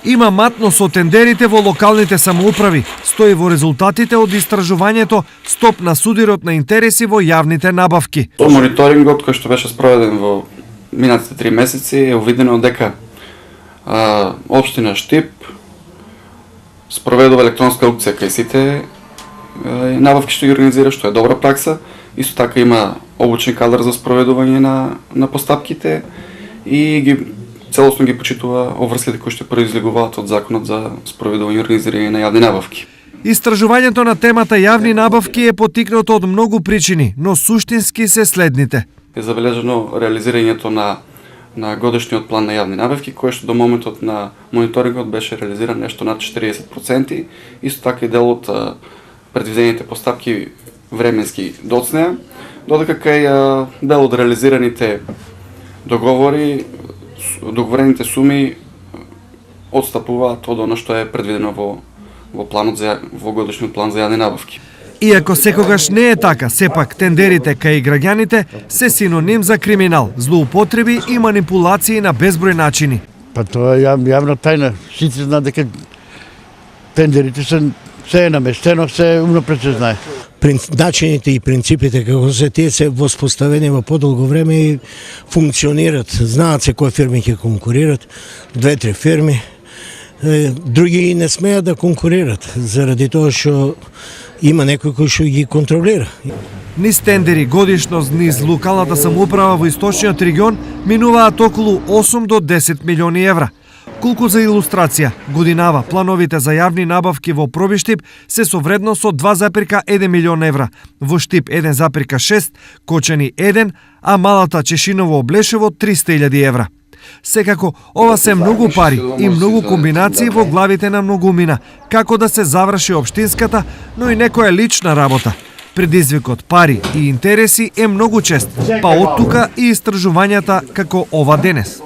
Има матно со тендерите во локалните самоуправи, стои во резултатите од истражувањето Стоп на судирот на интереси во јавните набавки. Со мониторингот кој што беше спроведен во минатите 3 месеци е увидено дека општина Штип спроведува електронска аукција кај сите набавки што ги организира, што е добра пракса. Исто така има обучен кадар за спроведување на постапките и ги целосно ги почитува обврските кои што произлегуваат од законот за спроведување и организирање на јавни набавки. Истражувањето на темата јавни набавки е потикнато од многу причини, но суштински се следните. Е забележано реализирањето на годишниот план на јавни набавки, кој што до моментот на мониторингот беше реализиран нешто над 40%, исто така и дел од предвидените постапки временски доцнеа, додека кај дел од реализираните договорените суми отстапуваат од она што е предвидено во годишниот план за јавни набавки. Иако секогаш не е така, сепак тендерите кај граѓаните се синоним за криминал, злоупотреби и манипулации на безброј начини. Па тоа е јавна тајна. Сите знаат дека тендерите се е наместено, се унапред се знае. Начините и принципите како се тие се воспоставени во подолго време и функционират. Знаат се кои фирми ќе конкурират, 2-3 фирми. Други не смеат да конкурират, заради тоа што има некој кој што ги контролира. Низ тендери годишно низ локалната самоуправа во источниот регион минуваат околу 8 до 10 милиони евра. Колку за илустрација, годинава плановите за јавни набавки во Проби Штип се со вредност од 2,1 милион евра, во Штип 1,6, Кочани 1, а малата Чешиново Облешево 300.000 евра. Секако, ова се многу пари и многу комбинации во главите на многумина, како да се заврши општинската, но и некоја лична работа. Предизвикот пари и интереси е многу чест, па од тука и истражувањата како ова денес.